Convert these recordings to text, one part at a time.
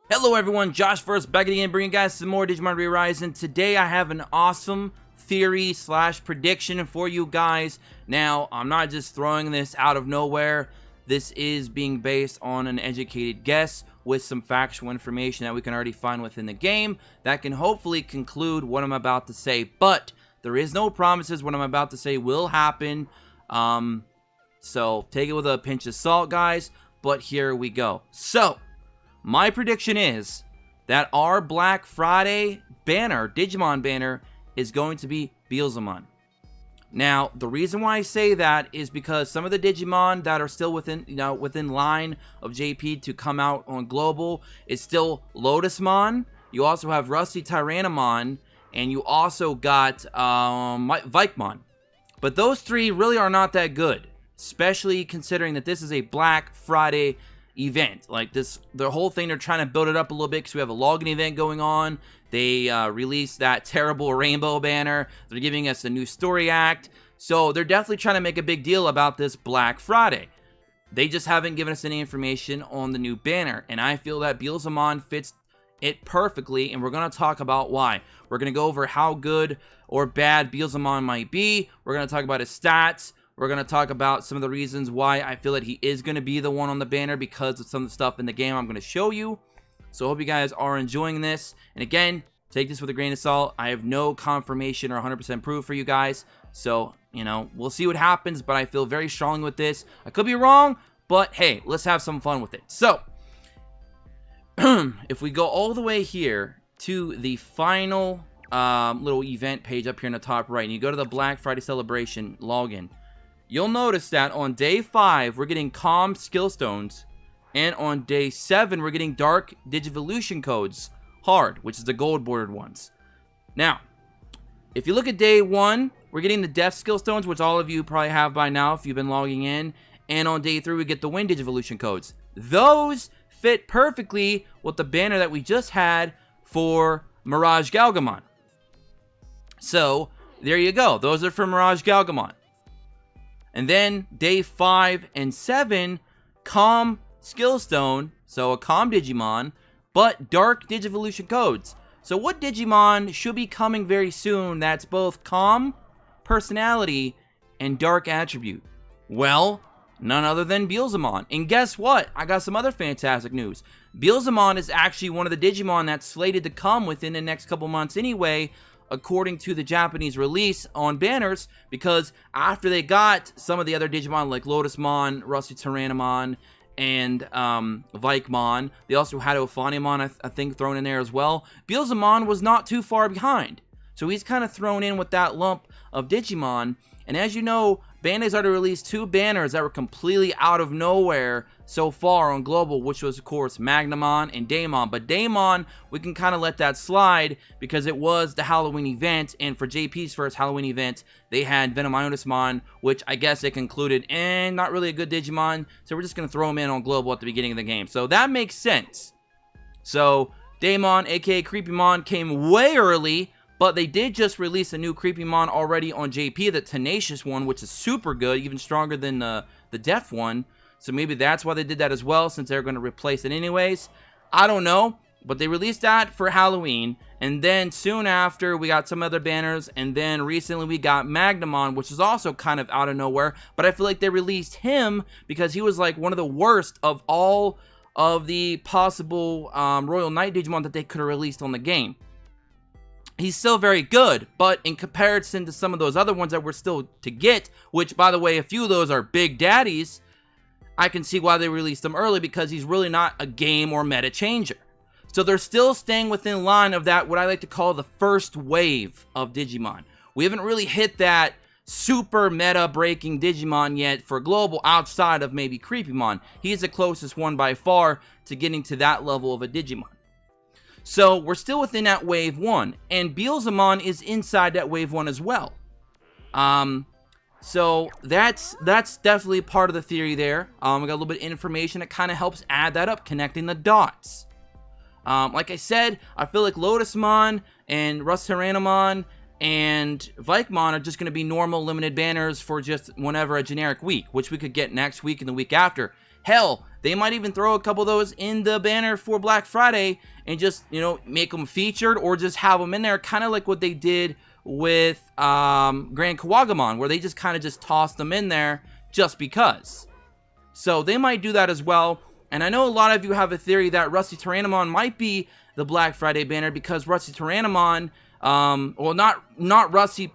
Hello everyone, Josh first back again bringing you guys some more Digimon ReArise, and today I have an awesome theory slash prediction for you guys. Now, I'm not just throwing this out of nowhere. This is being based on an educated guess with some factual information that we can already find within the game that can hopefully conclude what I'm about to say. But there is no promises what I'm about to say will happen. So take it with a pinch of salt, guys. But here we go. So my prediction is that our Black Friday banner, Digimon banner, is going to be Beelzemon. Now, the reason why I say that is because some of the Digimon that are still within line of JP to come out on Global is still Lotusmon. You also have Rusty Tyrannomon, and you also got Vikemon. But those three really are not that good, especially considering that this is a Black Friday event. Like this, the whole thing, they're trying to build it up a little bit because we have a login event going on. They released that terrible rainbow banner. They're giving us a new story act. So they're definitely trying to make a big deal about this Black Friday. They just haven't given us any information on the new banner. And I feel that Beelzemon fits it perfectly. And we're going to talk about why. We're going to go over how good or bad Beelzemon might be. We're going to talk about his stats. We're going to talk about some of the reasons why I feel that he is going to be the one on the banner because of some of the stuff in the game I'm going to show you. So I hope you guys are enjoying this. And again, take this with a grain of salt. I have no confirmation or 100% proof for you guys. So, you know, we'll see what happens, but I feel very strongly with this. I could be wrong, but hey, let's have some fun with it. So, if we go all the way here to the final little event page up here in the top right, and you go to the Black Friday Celebration login, you'll notice that on day 5, we're getting Calm Skill Stones. And on day 7, we're getting Dark Digivolution Codes Hard, which is the gold bordered ones. Now, if you look at day 1, we're getting the Death Skill Stones, which all of you probably have by now if you've been logging in. And on day 3, we get the Wind Digivolution Codes. Those fit perfectly with the banner that we just had for Mirage Galgamon. So, there you go. Those are for Mirage Galgamon. And then day 5 and 7, Calm Skill Stone, so a Calm Digimon, but Dark Digivolution Codes. So what Digimon should be coming very soon that's both Calm Personality and Dark Attribute? Well, none other than Beelzemon. And guess what? I got some other fantastic news. Beelzemon is actually one of the Digimon that's slated to come within the next couple months anyway, according to the Japanese release on banners, because after they got some of the other Digimon like Lotusmon, Rusty Tyrannomon, and Vikemon, they also had Ophanimon, I think, thrown in there as well. Beelzemon was not too far behind, so he's kind of thrown in with that lump of Digimon. And as you know, Bandai's already released 2 banners that were completely out of nowhere so far on Global, which was, of course, Magnamon and Daemon. But Daemon, we can kind of let that slide because it was the Halloween event, and for JP's first Halloween event, they had Venomiotismon, which I guess they concluded, and not really a good Digimon, so we're just going to throw him in on Global at the beginning of the game. So that makes sense. So Daemon, aka Creepymon, came way early, but they did just release a new Creepymon already on JP, the Tenacious one, which is super good, even stronger than the Death one. So maybe that's why they did that as well, since they're going to replace it anyways. I don't know, but they released that for Halloween. And then soon after, we got some other banners. And then recently we got Magnamon, which is also kind of out of nowhere. But I feel like they released him because he was like one of the worst of all of the possible Royal Knight Digimon that they could have released on the game. He's still very good, but in comparison to some of those other ones that we're still to get, which, by the way, a few of those are big daddies, I can see why they released him early, because he's really not a game or meta changer. So they're still staying within line of that, what I like to call the first wave of Digimon. We haven't really hit that super meta breaking Digimon yet for Global, outside of maybe Creepymon. He's the closest one by far to getting to that level of a Digimon. So we're still within that wave 1, and Beelzemon is inside that wave 1 as well. So that's definitely part of the theory there. We got a little bit of information that kind of helps add that up, connecting the dots. Like I said, I feel like Lotusmon and Rusty Tyrannomon and Vikemon are just going to be normal limited banners for just whenever a generic week, which we could get next week and the week after. Hell, They might even throw a couple of those in the banner for Black Friday and just, you know, make them featured or just have them in there, kind of like what they did with Grand Kawagamon, where they just kind of just tossed them in there just because. So they might do that as well. And I know a lot of you have a theory that Rusty Tyrannomon might be the Black Friday banner because Rusty Tyrannomon, well, not Rusty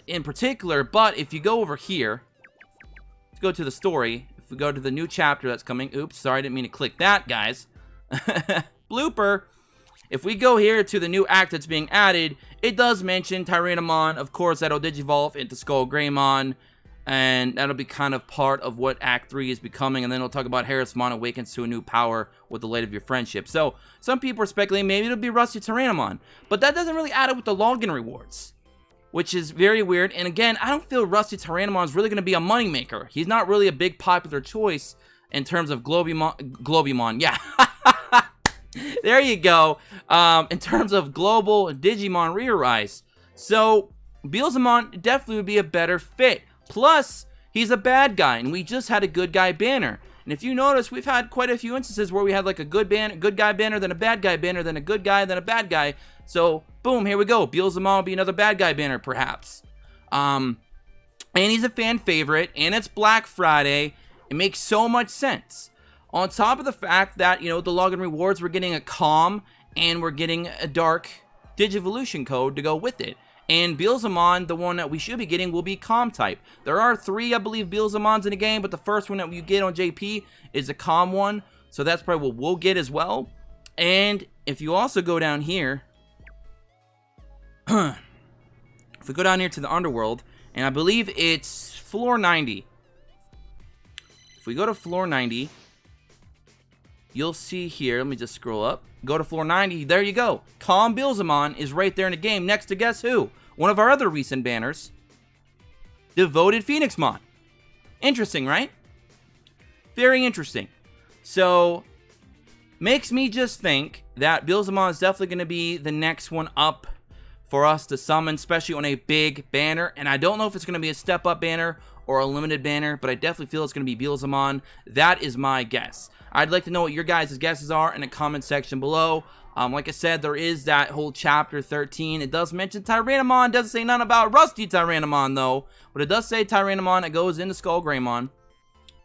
in particular, but if you go over here, let's go to the story. If we go to the new chapter that's coming, oops, sorry, I didn't mean to click that, guys. Blooper. If we go here to the new act that's being added, it does mention Tyrannomon. Of course, that'll digivolve into Skull Greymon, and that'll be kind of part of what Act 3 is becoming. And then it'll talk about Harrismon awakens to a new power with the light of your friendship. So some people are speculating maybe it'll be Rusty Tyrannomon, but that doesn't really add up with the login rewards, which is very weird. And again, I don't feel Rusty Tyrannomon is really going to be a moneymaker. He's not really a big popular choice in terms of Globimon. Yeah. There you go. In terms of global Digimon ReArise. So, Beelzemon definitely would be a better fit. Plus, he's a bad guy, and we just had a good guy banner. And if you notice, we've had quite a few instances where we had like a good guy banner, then a bad guy banner, then a good guy, then a bad guy. So, boom, here we go. Beelzemon will be another bad guy banner, perhaps. And he's a fan favorite, and it's Black Friday. It makes so much sense. On top of the fact that, you know, the login rewards, we're getting a Calm and we're getting a Dark Digivolution code to go with it. And Beelzemon, the one that we should be getting, will be Calm type. There are 3, I believe, Beelzemons in the game, but the first one that you get on JP is a Calm one. So that's probably what we'll get as well. And if you also go down here, if we go down here to the Underworld, and I believe it's floor 90. If we go to floor 90... you'll see here, let me just scroll up, go to floor 90, there you go. Calm Beelzemon is right there in the game next to guess who? One of our other recent banners, Devoted Phoenixmon. Interesting, right? Very interesting. So, makes me just think that Beelzemon is definitely going to be the next one up for us to summon, especially on a big banner. And I don't know if it's going to be a step-up banner or a limited banner, but I definitely feel it's going to be Beelzemon. That is my guess. I'd like to know what your guys' guesses are in the comment section below. Like I said, there is that whole chapter 13. It does mention Tyrannomon. It doesn't say none about Rusty Tyrannomon, though. But it does say Tyrannomon. It goes into Skull Greymon.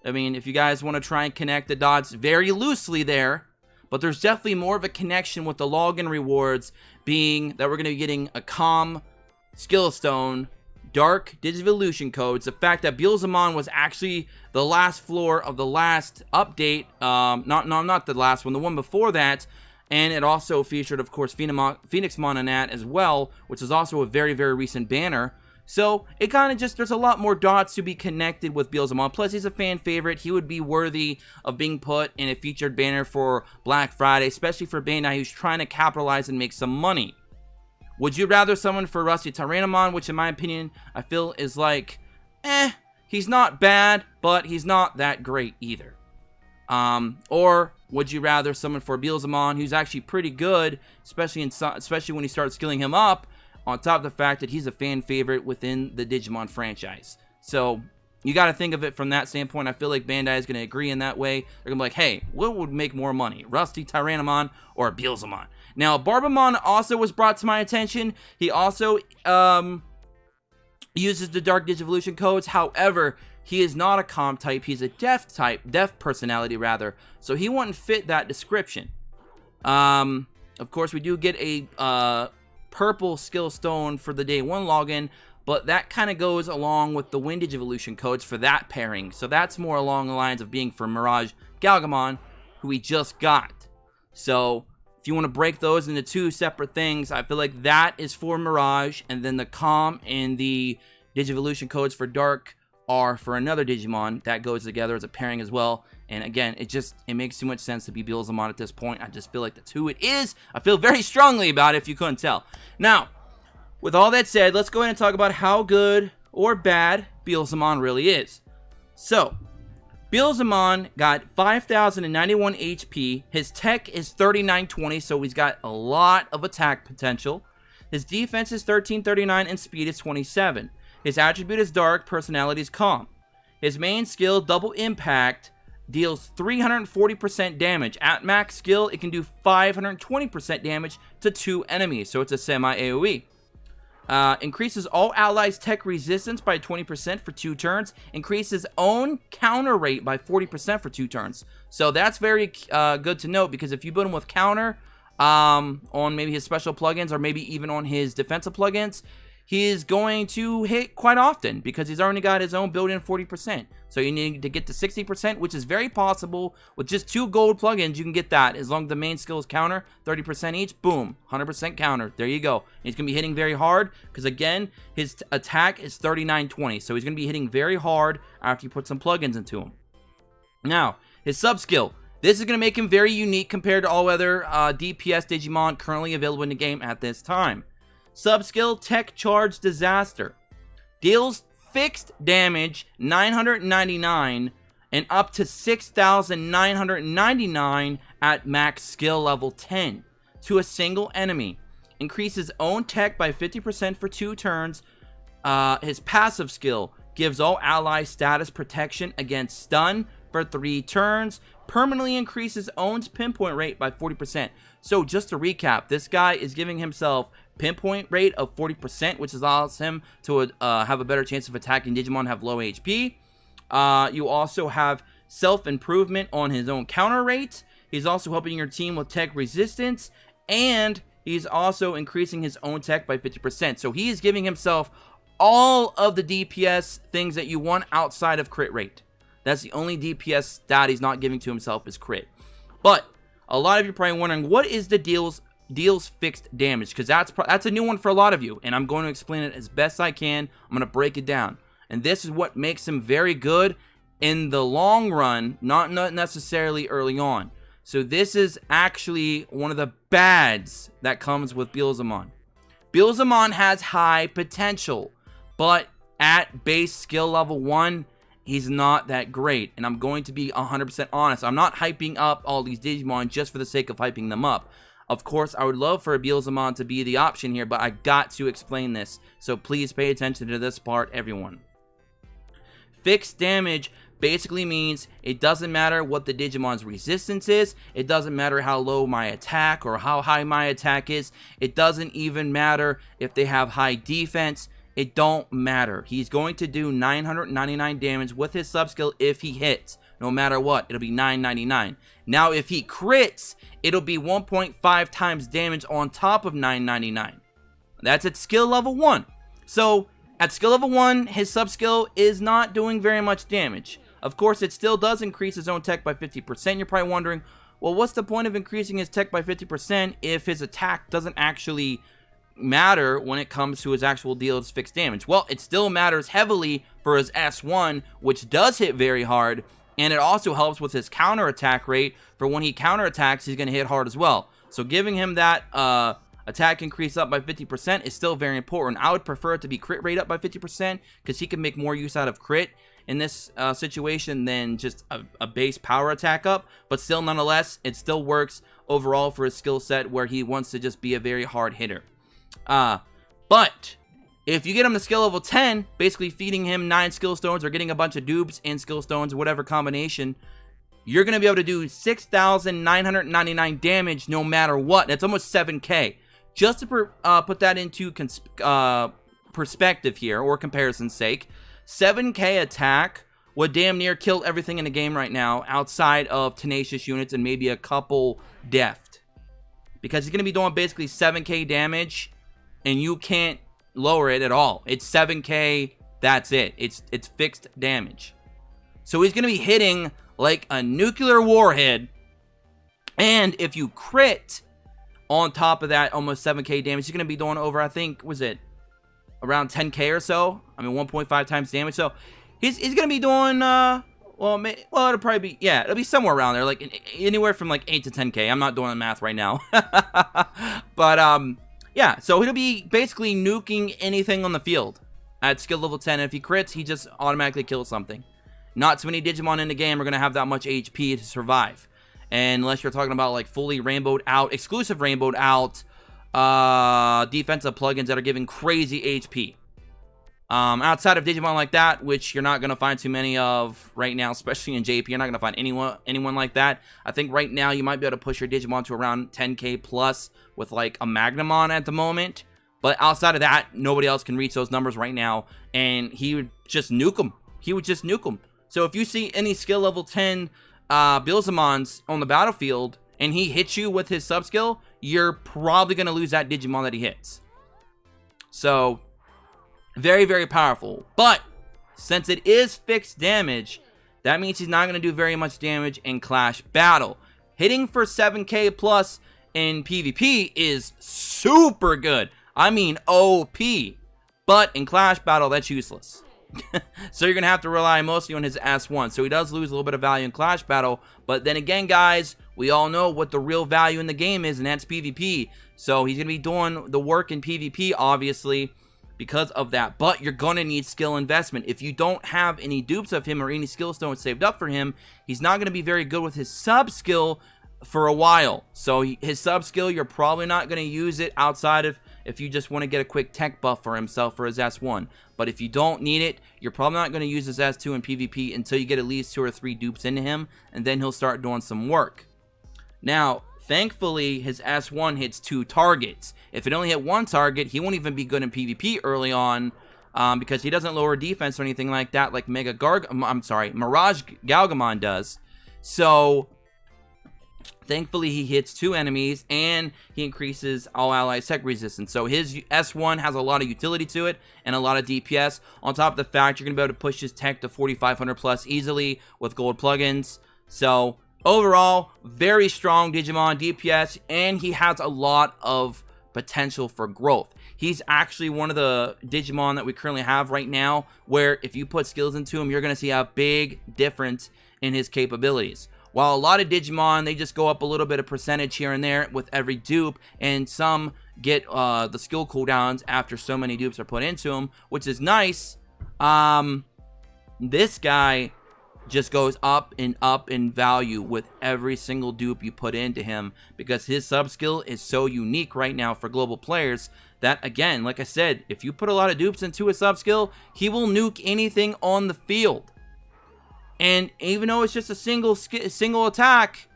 I mean, if you guys want to try and connect the dots very loosely there. But there's definitely more of a connection with the login rewards being that we're going to be getting a Calm, Skill Stone, Dark Digivolution codes. The fact that Beelzemon was actually the last floor of the last update, not the last one, the one before that, and it also featured, of course, Phoenixmon in that as well, which is also a very, very recent banner. So it kind of just, there's a lot more dots to be connected with Beelzemon. Plus, he's a fan favorite. He would be worthy of being put in a featured banner for Black Friday, especially for Bandai, who's trying to capitalize and make some money. Would you rather summon for Rusty Tyrannomon, which in my opinion, I feel is like, he's not bad, but he's not that great either. Or would you rather summon for Beelzemon, who's actually pretty good, especially when you start skilling him up, on top of the fact that he's a fan favorite within the Digimon franchise. So, you got to think of it from that standpoint. I feel like Bandai is going to agree in that way. They're going to be like, hey, what would make more money? Rusty Tyrannomon or Beelzemon? Now, Barbamon also was brought to my attention. He also uses the Dark Digivolution codes. However, he is not a Calm type. He's a Deaf personality rather. So he wouldn't fit that description. Of course, we do get a purple skill stone for the day 1 login. But that kind of goes along with the Wind Digivolution codes for that pairing. So that's more along the lines of being for Mirage Galgamon, who we just got. So if you want to break those into 2 separate things, I feel like that is for Mirage. And then the Calm and the Digivolution codes for Dark are for another Digimon. That goes together as a pairing as well. And again, it makes too much sense to be Beelzemon at this point. I just feel like that's who it is. I feel very strongly about it if you couldn't tell. Now, with all that said, let's go ahead and talk about how good or bad Beelzemon really is. So, Beelzemon got 5,091 HP. His tech is 3920, so he's got a lot of attack potential. His defense is 1339 and speed is 27. His attribute is Dark, personality is Calm. His main skill, Double Impact, deals 340% damage. At max skill, it can do 520% damage to 2 enemies, so it's a semi-AoE. Increases all allies' tech resistance by 20% for 2 turns. Increases own counter rate by 40% for 2 turns. So that's very good to note, because if you build him with counter on maybe his special plugins or maybe even on his defensive plugins, he is going to hit quite often because he's already got his own built-in 40%. So you need to get to 60%, which is very possible. With just 2 gold plugins, you can get that. As long as the main skill is counter, 30% each, boom, 100% counter. There you go. He's going to be hitting very hard because, again, his attack is 3920. So he's going to be hitting very hard after you put some plugins into him. Now, his sub-skill. This is going to make him very unique compared to all other DPS Digimon currently available in the game at this time. Sub-skill, Tech Charge Disaster. Deals fixed damage 999 and up to 6,999 at max skill level 10 to a single enemy. Increases own tech by 50% for 2 turns. His passive skill gives all allies status protection against stun for 3 turns. Permanently increases own's pinpoint rate by 40%. So just to recap, this guy is giving himself pinpoint rate of 40%, which allows him to have a better chance of attacking Digimon have low HP. You also have self-improvement on his own counter rate. He's also helping your team with tech resistance, and he's also increasing his own tech by 50%. So he is giving himself all of the DPS things that you want outside of crit rate. That's the only DPS stat he's not giving to himself is crit. But a lot of you are probably wondering, what is the deals fixed damage? Because that's a new one for a lot of you, and I'm going to explain it as best I can. I'm going to break it down. And this is what makes him very good in the long run, not necessarily early on. So this is actually one of the bads that comes with Beelzemon. Beelzemon has high potential, but at base skill level 1, he's not that great. And I'm going to be 100% honest. I'm not hyping up all these Digimon just for the sake of hyping them up. Of course, I would love for a Beelzemon to be the option here, but I got to explain this. So please pay attention to this part, everyone. Fixed damage basically means it doesn't matter what the Digimon's resistance is. It doesn't matter how low my attack or how high my attack is. It doesn't even matter if they have high defense. It don't matter. He's going to do 999 damage with his sub-skill if he hits. No matter what, it'll be 999. Now, if he crits, it'll be 1.5 times damage on top of 999. That's at skill level 1. So, at skill level 1, his sub-skill is not doing very much damage. Of course, it still does increase his own tech by 50%. You're probably wondering, well, what's the point of increasing his tech by 50% if his attack doesn't actually matter when it comes to his actual deals fixed damage? Well, it still matters heavily for his S1, which does hit very hard, and it also helps with his counter attack rate. For when he counter attacks, he's going to hit hard as well. So giving him that attack increase up by 50% is still very important. I would prefer it to be crit rate up by 50% because he can make more use out of crit in this situation than just a base power attack up. But still, nonetheless, it still works overall for his skill set where he wants to just be a very hard hitter. But if you get him to skill level 10, basically feeding him 9 skill stones or getting a bunch of dupes and skill stones, whatever combination, you're going to be able to do 6,999 damage no matter what. That's almost 7k. Just to put that into perspective here, or comparison's sake, 7k attack would damn near kill everything in the game right now outside of tenacious units and maybe a couple deft. Because he's going to be doing basically 7k damage and you can't lower it at all. It's 7k, that's it. It's fixed damage. So he's going to be hitting like a nuclear warhead. And if you crit on top of that almost 7k damage, he's going to be doing over, I think, was it around 10k or so? I mean, 1.5 times damage. So he's going to be doing, well, it'll probably be, yeah, it'll be somewhere around there, like anywhere from like 8 to 10k. I'm not doing the math right now. But, yeah, so he'll be basically nuking anything on the field at skill level 10. And if he crits, he just automatically kills something. Not too many Digimon in the game are going to have that much HP to survive. And unless you're talking about like fully rainbowed out, exclusive rainbowed out defensive plugins that are giving crazy HP. Outside of Digimon like that, which you're not going to find too many of right now, especially in JP, you're not going to find anyone like that. I think right now you might be able to push your Digimon to around 10k plus with like a Magnamon at the moment. But outside of that, nobody else can reach those numbers right now, and he would just nuke them. He would just nuke them. So if you see any skill level 10 Beelzemons on the battlefield, and he hits you with his sub-skill, you're probably going to lose that Digimon that he hits. So, very, very powerful. But, since it is fixed damage, that means he's not going to do very much damage in Clash Battle. Hitting for 7k plus in PvP is super good. I mean OP. But in Clash Battle, that's useless. So you're going to have to rely mostly on his S1. So he does lose a little bit of value in Clash Battle. But then again, guys, we all know what the real value in the game is, and that's PvP. So he's going to be doing the work in PvP, obviously, because of that. But you're going to need skill investment. If you don't have any dupes of him or any skill stones saved up for him, he's not going to be very good with his sub-skill for a while. So his sub-skill, you're probably not going to use it outside of if you just want to get a quick tech buff for himself for his S1. But if you don't need it, you're probably not going to use his S2 in PvP until you get at least 2 or 3 dupes into him, and then he'll start doing some work. Now, thankfully, his S1 hits 2 targets. If it only hit 1 target, he won't even be good in PvP early on, because he doesn't lower defense or anything like that, like Mirage Galgamon does. So, thankfully, he hits 2 enemies, and he increases all allies' tech resistance. So his S1 has a lot of utility to it, and a lot of DPS. On top of the fact, you're going to be able to push his tech to 4,500 plus easily with gold plugins. So, overall, very strong Digimon DPS, and he has a lot of potential for growth. He's actually one of the Digimon that we currently have right now, where if you put skills into him, you're going to see a big difference in his capabilities. While a lot of Digimon, they just go up a little bit of percentage here and there with every dupe, and some get the skill cooldowns after so many dupes are put into them, which is nice. This guy just goes up in value with every single dupe you put into him, because his sub-skill is so unique right now for global players that, again, like I said, if you put a lot of dupes into his sub-skill, he will nuke anything on the field. And even though it's just a single attack,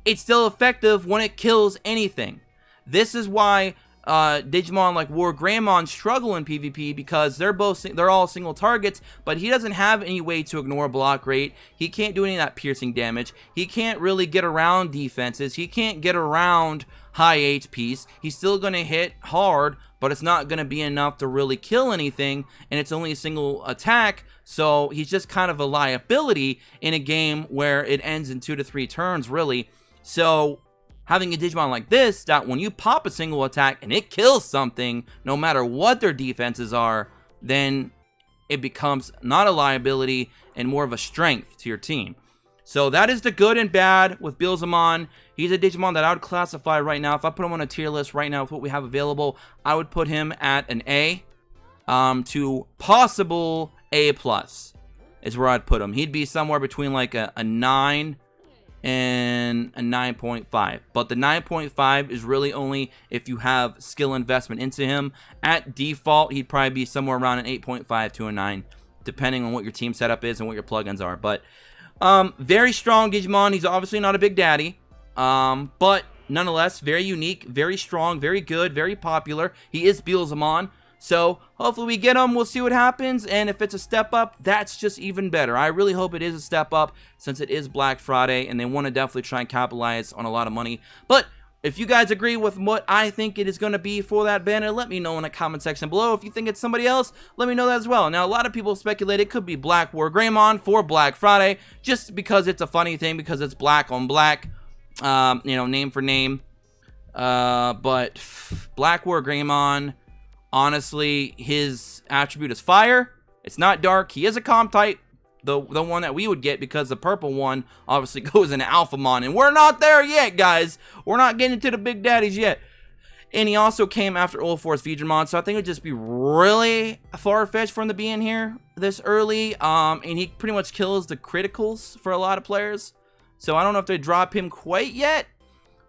it's still effective when it kills anything. This is why Digimon like WarGreymon struggle in PvP, because they're all single targets, but he doesn't have any way to ignore block rate. He can't do any of that piercing damage. He can't really get around defenses. He can't get around high HPs. He's still going to hit hard, but it's not going to be enough to really kill anything, and it's only a single attack. So he's just kind of a liability in a game where it ends in 2 to 3 turns, really. So having a Digimon like this, that when you pop a single attack and it kills something, no matter what their defenses are, then it becomes not a liability and more of a strength to your team. So that is the good and bad with Beelzemon. He's a Digimon that I would classify right now. If I put him on a tier list right now with what we have available, I would put him at an A to possible A+ is where I'd put him. He'd be somewhere between like a 9 and a 9.5. But the 9.5 is really only if you have skill investment into him. At default, he'd probably be somewhere around an 8.5 to a 9, depending on what your team setup is and what your plugins are. But very strong Digimon. He's obviously not a big daddy, but nonetheless, very unique, very strong, very good, very popular. He is Beelzemon. So hopefully we get him. We'll see what happens. And if it's a step up, that's just even better. I really hope it is a step up, since it is Black Friday and they want to definitely try and capitalize on a lot of money. But if you guys agree with what I think it is going to be for that banner, let me know in the comment section below. If you think it's somebody else, let me know that as well. Now, a lot of people speculate it could be Black WarGreymon for Black Friday, just because it's a funny thing, because it's black on black, you know, name for name. But Black WarGreymon, honestly, his attribute is fire. It's not dark. He is a comp type, the one that we would get, because the purple one obviously goes into Alphamon, and we're not there yet, guys. We're not getting to the big daddies yet. And he also came after Ulforce Veedramon, so I think it would just be really far-fetched for him to be in here this early. And he pretty much kills the criticals for a lot of players, so I don't know if they drop him quite yet.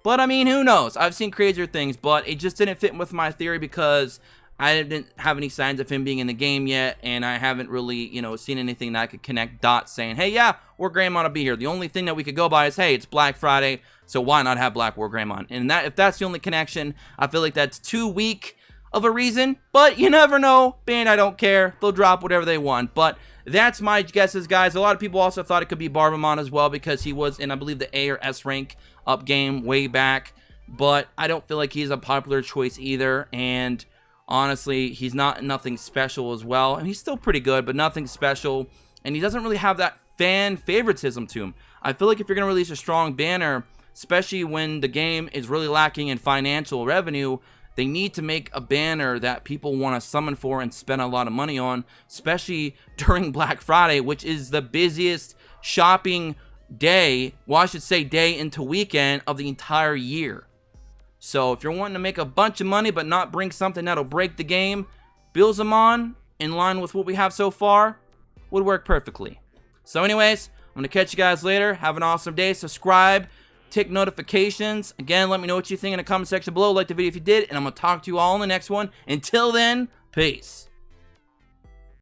But I mean, who knows? I've seen crazier things, but it just didn't fit with my theory, because I didn't have any signs of him being in the game yet, and I haven't really, you know, seen anything that I could connect dots saying, hey, yeah, War Greymon will be here. The only thing that we could go by is, hey, it's Black Friday, so why not have Black War Greymon? And that, if that's the only connection, I feel like that's too weak of a reason, but you never know. Bandai don't care. They'll drop whatever they want, but that's my guesses, guys. A lot of people also thought it could be Barbamon as well because he was in, I believe, the A or S rank up game way back, but I don't feel like he's a popular choice either, and honestly, he's nothing special as well, and he's still pretty good, but nothing special, and he doesn't really have that fan favoritism to him. I feel like if you're going to release a strong banner, especially when the game is really lacking in financial revenue, they need to make a banner that people want to summon for and spend a lot of money on, especially during Black Friday, which is the busiest shopping day, well, I should say day into weekend of the entire year. So if you're wanting to make a bunch of money but not bring something that'll break the game, Beelzemon, in line with what we have so far, would work perfectly. So anyways, I'm going to catch you guys later. Have an awesome day. Subscribe. Tick notifications. Again, let me know what you think in the comment section below. Like the video if you did. And I'm going to talk to you all in the next one. Until then, peace.